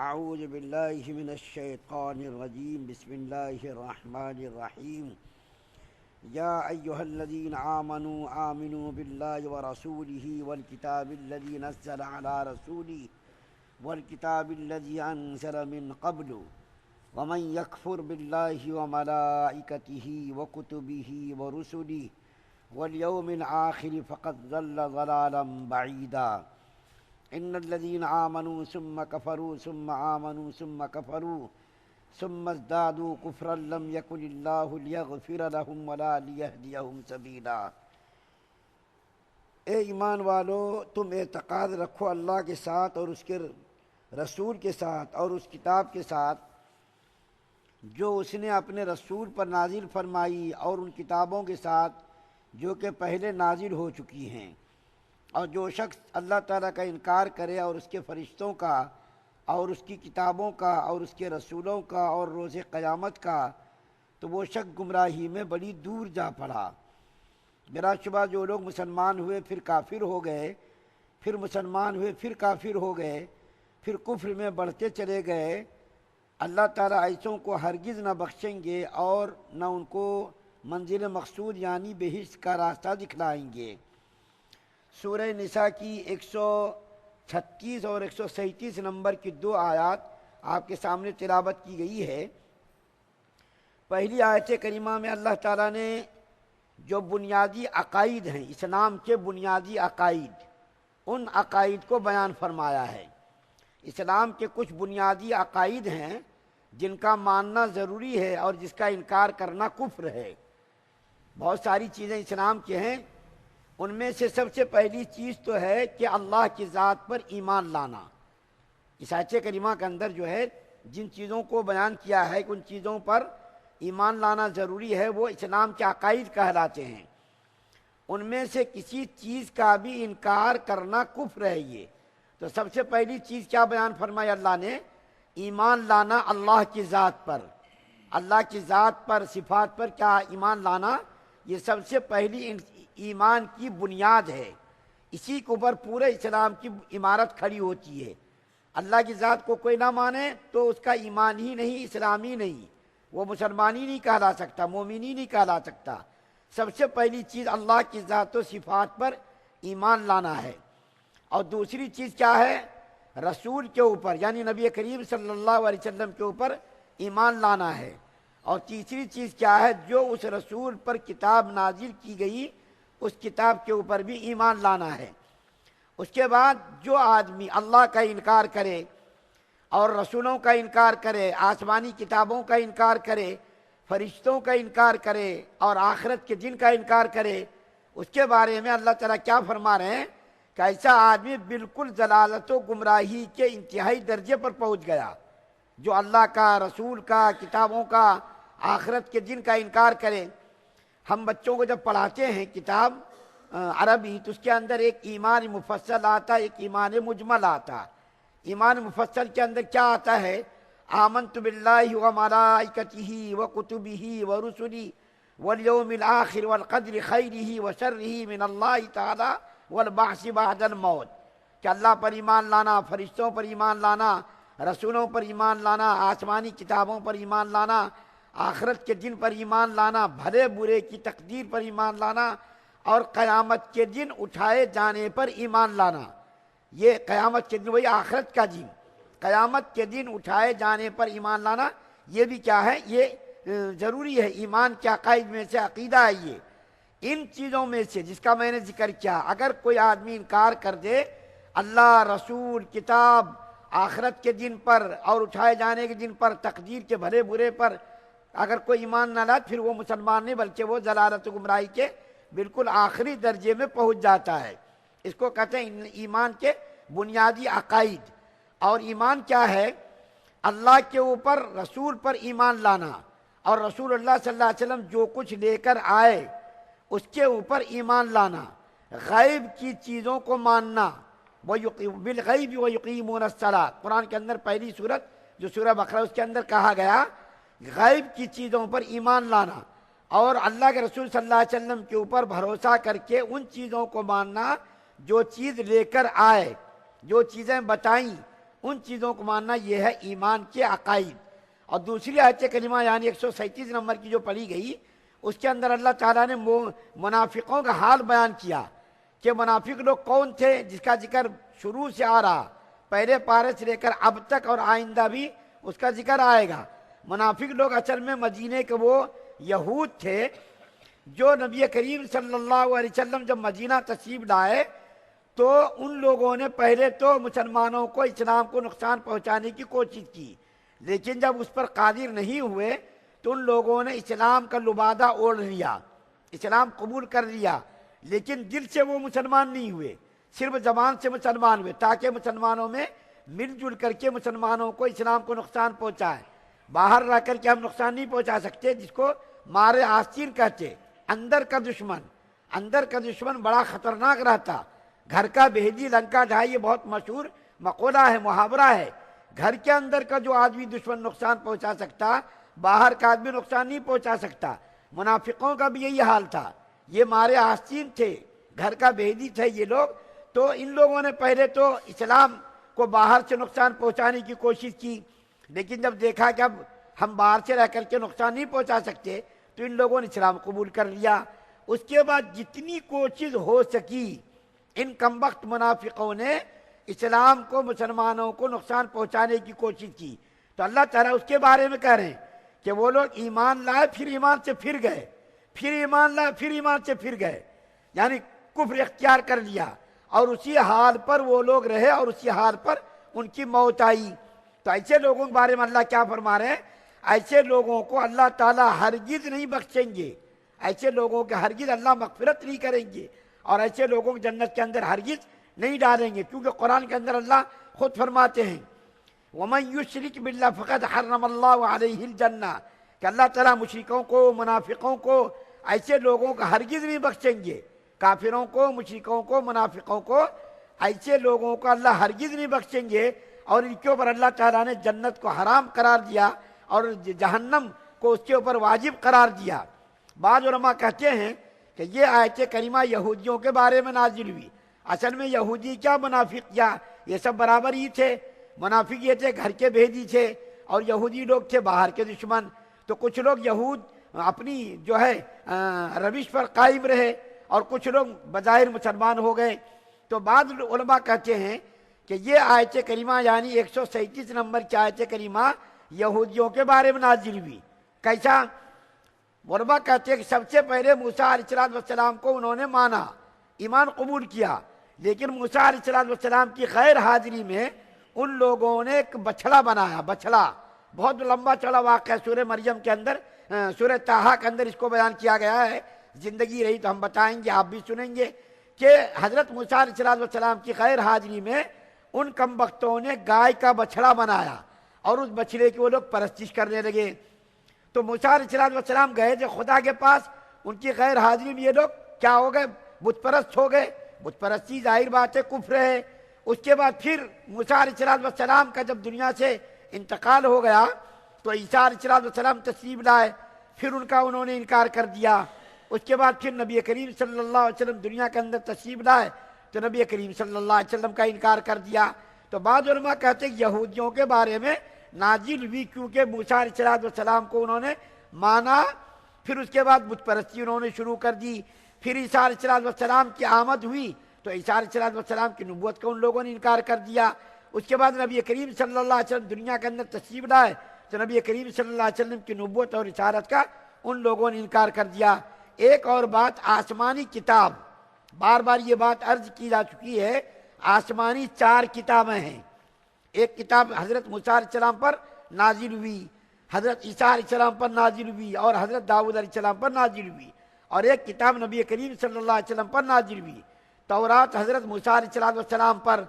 اعوذ باللہ من الشیطان الرجیم بسم اللہ الرحمن الرحیم یا ایہا الذین آمنوا باللہ ورسولہ والکتاب الذی نزل علی رسولہ والکتاب الذی انزل من قبل ومن یکفر باللہ وملائکتہ وکتبہ ورسلہ والیوم الآخر فقد ضل ضلالا بعیدا ان الذين آمنوا ثم كفروا ثم آمنوا ثم كفروا ثم ازدادوا كفرا لم يكن الله ليغفر لهم ولا ليهديهم سبيلا۔ اے ایمان والو، تم اعتقاد رکھو اللہ کے ساتھ اور اس کے رسول کے ساتھ اور اس کتاب کے ساتھ جو اس نے اپنے رسول پر نازل فرمائی اور ان کتابوں کے ساتھ جو کہ پہلے نازل ہو چکی ہیں، اور جو شخص اللہ تعالیٰ کا انکار کرے اور اس کے فرشتوں کا اور اس کی کتابوں کا اور اس کے رسولوں کا اور روز قیامت کا، تو وہ شخص گمراہی میں بڑی دور جا پڑا۔ بلا شبہ جو لوگ مسلمان ہوئے پھر کافر ہو گئے، پھر مسلمان ہوئے پھر کافر ہو گئے، پھر کفر میں بڑھتے چلے گئے، اللہ تعالیٰ ایسوں کو ہرگز نہ بخشیں گے اور نہ ان کو منزل مقصود یعنی بہشت کا راستہ دکھلائیں گے۔ سورہ نساء کی 136 اور 137 نمبر کی دو آیات آپ کے سامنے تلاوت کی گئی ہے۔ پہلی آیت کریمہ میں اللہ تعالیٰ نے جو بنیادی عقائد ہیں، اسلام کے بنیادی عقائد، ان عقائد کو بیان فرمایا ہے۔ اسلام کے کچھ بنیادی عقائد ہیں جن کا ماننا ضروری ہے اور جس کا انکار کرنا کفر ہے۔ بہت ساری چیزیں اسلام کے ہیں، ان میں سے سب سے پہلی چیز تو ہے کہ اللہ کی ذات پر ایمان لانا۔ اس آیت کریمہ کے اندر جو ہے جن چیزوں کو بیان کیا ہے کہ ان چیزوں پر ایمان لانا ضروری ہے، وہ اسلام کے عقائد کہلاتے ہیں۔ ان میں سے کسی چیز کا بھی انکار کرنا کفر ہے۔ یہ تو سب سے پہلی چیز کیا بیان فرمایا اللہ نے؟ ایمان لانا اللہ کی ذات پر، اللہ کی ذات پر، صفات پر کیا ایمان لانا، یہ سب سے پہلی ایمان کی بنیاد ہے۔ اسی کے اوپر پورے اسلام کی عمارت کھڑی ہوتی ہے۔ اللہ کی ذات کو کوئی نہ مانے تو اس کا ایمان ہی نہیں، اسلام ہی نہیں، وہ مسلمان ہی نہیں کہلا سکتا، مومن ہی نہیں کہلا سکتا۔ سب سے پہلی چیز اللہ کی ذات و صفات پر ایمان لانا ہے۔ اور دوسری چیز کیا ہے؟ رسول کے اوپر یعنی نبی کریم صلی اللہ علیہ وسلم کے اوپر ایمان لانا ہے۔ اور تیسری چیز کیا ہے؟ جو اس رسول پر کتاب نازل کی گئی اس کتاب کے اوپر بھی ایمان لانا ہے۔ اس کے بعد جو آدمی اللہ کا انکار کرے اور رسولوں کا انکار کرے، آسمانی کتابوں کا انکار کرے، فرشتوں کا انکار کرے اور آخرت کے دن کا انکار کرے، اس کے بارے میں اللہ تعالیٰ کیا فرما رہے ہیں کہ ایسا آدمی بالکل ضلالت و گمراہی کے انتہائی درجے پر پہنچ گیا۔ جو اللہ کا، رسول کا، کتابوں کا، آخرت کے دن کا انکار کرے۔ ہم بچوں کو جب پڑھاتے ہیں کتاب عربی تو اس کے اندر ایک ایمان مفصل آتا ہے، ایک ایمان مجمل آتا۔ ایمان مفصل کے اندر کیا آتا ہے؟ آمنت باللہ وملائکتہ وکتبہ ورسلہ والیوم الآخر والقدر خیرہ وشرہ من اللہ تعالی والبعث بعد الموت، کہ اللہ پر ایمان لانا، فرشتوں پر ایمان لانا، رسولوں پر ایمان لانا، آسمانی کتابوں پر ایمان لانا، آخرت کے دن پر ایمان لانا، بھلے برے کی تقدیر پر ایمان لانا اور قیامت کے دن اٹھائے جانے پر ایمان لانا۔ یہ قیامت کے دن، وہی آخرت کا دن، قیامت کے دن اٹھائے جانے پر ایمان لانا، یہ بھی کیا ہے؟ یہ ضروری ہے، ایمان کے عقائد میں سے عقیدہ ہے یہ۔ ان چیزوں میں سے جس کا میں نے ذکر کیا، اگر کوئی آدمی انکار کر دے اللہ، رسول، کتاب، آخرت کے دن پر اور اٹھائے جانے کے دن پر، تقدیر کے بھلے برے پر اگر کوئی ایمان نہ لائے، پھر وہ مسلمان نہیں بلکہ وہ ضلالت و گمراہی کے بالکل آخری درجے میں پہنچ جاتا ہے۔ اس کو کہتے ہیں ایمان کے بنیادی عقائد۔ اور ایمان کیا ہے؟ اللہ کے اوپر، رسول پر ایمان لانا، اور رسول اللہ صلی اللہ علیہ وسلم جو کچھ لے کر آئے اس کے اوپر ایمان لانا، غیب کی چیزوں کو ماننا، بالغیب ویقیمون الصلاۃ، قرآن کے اندر پہلی سورت جو سورہ بقرہ اس کے اندر کہا گیا غیب کی چیزوں پر ایمان لانا، اور اللہ کے رسول صلی اللہ علیہ وسلم کے اوپر بھروسہ کر کے ان چیزوں کو ماننا جو چیز لے کر آئے، جو چیزیں بتائیں ان چیزوں کو ماننا یہ ہے ایمان کے عقائد۔ اور دوسری آیت کریمہ یعنی 137 نمبر کی جو پڑھی گئی، اس کے اندر اللہ تعالیٰ نے منافقوں کا حال بیان کیا کہ منافق لوگ کون تھے، جس کا ذکر شروع سے آ رہا، پہلے پارے سے لے کر اب تک اور آئندہ بھی اس کا ذکر آئے گا۔ منافق لوگ اصل میں مدینے کے وہ یہود تھے جو نبی کریم صلی اللہ علیہ وسلم جب مدینہ تشریف لائے تو ان لوگوں نے پہلے تو مسلمانوں کو، اسلام کو نقصان پہنچانے کی کوشش کی، لیکن جب اس پر قادر نہیں ہوئے تو ان لوگوں نے اسلام کا لبادہ اوڑھ لیا، اسلام قبول کر لیا، لیکن دل سے وہ مسلمان نہیں ہوئے، صرف زبان سے مسلمان ہوئے، تاکہ مسلمانوں میں مل جل کر کے مسلمانوں کو اسلام کو نقصان پہنچائے۔ باہر رہ کر کے ہم نقصان نہیں پہنچا سکتے، جس کو مارے آستین کہتے، اندر کا دشمن بڑا خطرناک رہتا۔ گھر کا بھیدی لنکا ڈھائی، یہ بہت مشہور مقولہ ہے، محاورہ ہے۔ گھر کے اندر کا جو آدمی دشمن نقصان پہنچا سکتا، باہر کا آدمی نقصان نہیں پہنچا سکتا۔ منافقوں کا بھی یہی حال تھا، یہ مارے آستین تھے، گھر کا بھیدی تھے یہ لوگ۔ تو ان لوگوں نے پہلے تو اسلام کو باہر سے نقصان پہنچانے کی کوشش کی، لیکن جب دیکھا کہ اب ہم باہر سے رہ کر کے نقصان نہیں پہنچا سکتے تو ان لوگوں نے اسلام قبول کر لیا۔ اس کے بعد جتنی کوشش ہو سکی ان کمبخت منافقوں نے اسلام کو، مسلمانوں کو نقصان پہنچانے کی کوشش کی۔ تو اللہ تعالیٰ اس کے بارے میں کہہ رہے ہیں کہ وہ لوگ ایمان لائے، پھر ایمان سے پھر گئے، پھر ایمان لائے، پھر ایمان سے پھر گئے، یعنی کفر اختیار کر لیا، اور اسی حال پر وہ لوگ رہے اور اسی حال پر ان کی موت آئی۔ تو ایسے لوگوں کے بارے میں اللہ کیا فرما رہے ہیں؟ ایسے لوگوں کو اللہ تعالیٰ ہرگز نہیں بخشیں گے، ایسے لوگوں کے ہرگز اللہ مغفرت نہیں کریں گے، اور ایسے لوگوں کو جنت کے اندر ہرگز نہیں ڈالیں گے، کیونکہ قرآن کے اندر اللہ خود فرماتے ہیں وَمَن يُشْرِكْ بِاللَّهِ فَقَدْ حَرَّمَ اللَّهُ عَلَيْهِ الْجَنَّةَ، کہ اللہ تعالیٰ مشرکوں کو، منافقوں کو، ایسے لوگوں کو ہرگز نہیں بخشیں گے، کافروں کو، مشرکوں کو، منافقوں کو، ایسے لوگوں کو اللہ ہرگز نہیں بخشیں گے، اور ان کے اوپر اللہ تعالیٰ نے جنت کو حرام قرار دیا اور جہنم کو اس کے اوپر واجب قرار دیا۔ بعض علماء کہتے ہیں کہ یہ آیت کریمہ یہودیوں کے بارے میں نازل ہوئی۔ اصل میں یہودی کیا منافق کیا، یہ سب برابر ہی تھے۔ منافق یہ تھے گھر کے بھیدی تھے، اور یہودی لوگ تھے باہر کے دشمن۔ تو کچھ لوگ یہود اپنی جو ہے روش پر قائم رہے، اور کچھ لوگ بظاہر مسلمان ہو گئے۔ تو بعض علماء کہتے ہیں کہ یہ آیت کریمہ یعنی 137 نمبر کی آیت کریمہ یہودیوں کے بارے میں نازل ہوئی۔ کیسا؟ علماء کہتے ہیں کہ سب سے پہلے موسیٰ علیہ السلام کو انہوں نے مانا، ایمان قبول کیا، لیکن موسیٰ علیہ السلام کی غیر حاضری میں ان لوگوں نے ایک بچھڑا بنایا، بچھڑا بہت لمبا چڑا واقعہ سورہ مریم کے اندر، سورہ طٰہٰ کے اندر اس کو بیان کیا گیا ہے۔ زندگی رہی تو ہم بتائیں گے، آپ بھی سنیں گے کہ حضرت موسیٰ علیہ السلام کی غیر حاضری میں ان کمبختوں نے گائے کا بچھڑا بنایا، اور اس بچھڑے کی وہ لوگ پرستش کرنے لگے۔ تو موسیٰ علیہ السلام گئے تھے خدا کے پاس، ان کی غیر حاضری میں یہ لوگ کیا ہو گئے؟ بت پرست ہو گئے۔ بت پرستی ظاہر بات ہے کفر ہے۔ اس کے بعد پھر موسیٰ علیہ السلام کا جب دنیا سے انتقال ہو گیا تو عیسیٰ علیہ السلام تشریف لائے، پھر ان کا انہوں نے انکار کر دیا۔ اس کے بعد پھر نبی کریم صلی اللہ علیہ وسلم دنیا کے اندر تشریف لائے تو نبی کریم صلی اللہ علیہ وسلم کا انکار کر دیا۔ تو بعض علماء کہتے ہیں کہ یہودیوں کے بارے میں نازل ہوئی کیونکہ موسیٰ علیہ السلام کو انہوں نے مانا، پھر اس کے بعد بت پرستی انہوں نے شروع کر دی۔ پھر عیسیٰ علیہ السلام کی آمد ہوئی تو عیسیٰ علیہ السلام کی نبوت کا ان لوگوں نے انکار کر دیا۔ اس کے بعد نبی کریم صلی اللہ علیہ وسلم دنیا کے اندر تشریف لائے تو نبی کریم صلی اللہ علیہ وسلم کی نبوت اور رسالت کا ان لوگوں نے انکار کر دیا۔ ایک اور بات، آسمانی کتاب، بار بار یہ بات عرض کی جا چکی ہے، آسمانی 4 کتابیں ہیں۔ ایک کتاب حضرت موسیٰ علیہ السلام پر نازل ہوئی، حضرت عیسیٰ علیہ السلام پر نازل ہوئی، اور حضرت داؤد علیہ السلام پر نازل ہوئی، اور ایک کتاب نبی کریم صلی اللہ علیہ وسلم پر نازل ہوئی۔ تورات حضرت موسیٰ علیہ السلام پر،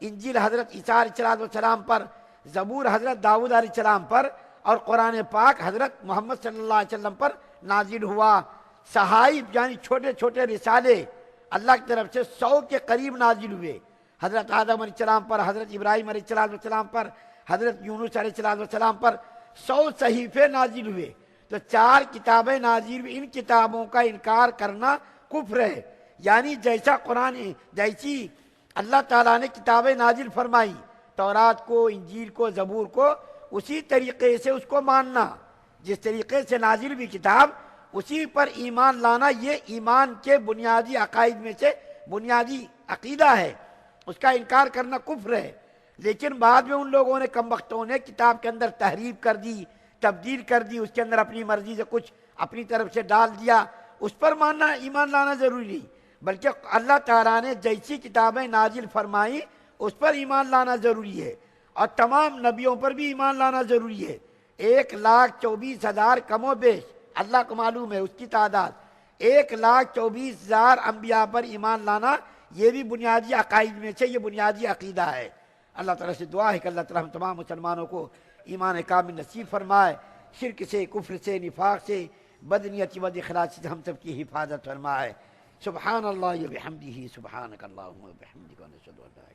انجیل حضرت عیسیٰ علیہ السلام پر، زبور حضرت داؤد علیہ السلام پر، اور قرآن پاک حضرت محمد صلی اللہ علیہ وسلم پر نازل ہوا۔ صحائف یعنی چھوٹے چھوٹے رسالے اللہ کی طرف سے 100 کے قریب نازل ہوئے، حضرت آدم علیہ السلام پر، حضرت ابراہیم علیہ السلام پر، حضرت یونس علیہ السلام پر 100 صحیفے نازل ہوئے۔ تو 4 کتابیں نازل ہوئی، ان کتابوں کا انکار کرنا کفر ہے۔ یعنی جیسا قرآن، جیسی اللہ تعالیٰ نے کتابیں نازل فرمائی، تورات کو، انجیل کو، زبور کو اسی طریقے سے اس کو ماننا، جس طریقے سے نازل بھی کتاب اسی پر ایمان لانا، یہ ایمان کے بنیادی عقائد میں سے بنیادی عقیدہ ہے۔ اس کا انکار کرنا کفر ہے۔ لیکن بعد میں ان لوگوں نے، کم بختوں نے، کتاب کے اندر تحریف کر دی، تبدیل کر دی، اس کے اندر اپنی مرضی سے کچھ اپنی طرف سے ڈال دیا، اس پر ماننا ایمان لانا ضروری نہیں، بلکہ اللہ تعالیٰ نے جیسی کتابیں نازل فرمائیں اس پر ایمان لانا ضروری ہے، اور تمام نبیوں پر بھی ایمان لانا ضروری ہے۔ 1,24,000 کم و بیش اللہ کو معلوم ہے اس کی تعداد، 1,24,000 انبیاء پر ایمان لانا یہ بھی بنیادی عقائد میں سے، یہ بنیادی عقیدہ ہے۔ اللہ تعالیٰ سے دعا ہے کہ اللہ تعالیٰ ہم تمام مسلمانوں کو ایمان کامل نصیب فرمائے، شرک سے، کفر سے، نفاق سے، بدنیتی ود اخلاص سے ہم سب کی حفاظت فرمائے۔ سبحان اللہ و بحمدہ، سبحانک اللہم و بحمدک، ونشہد ان لا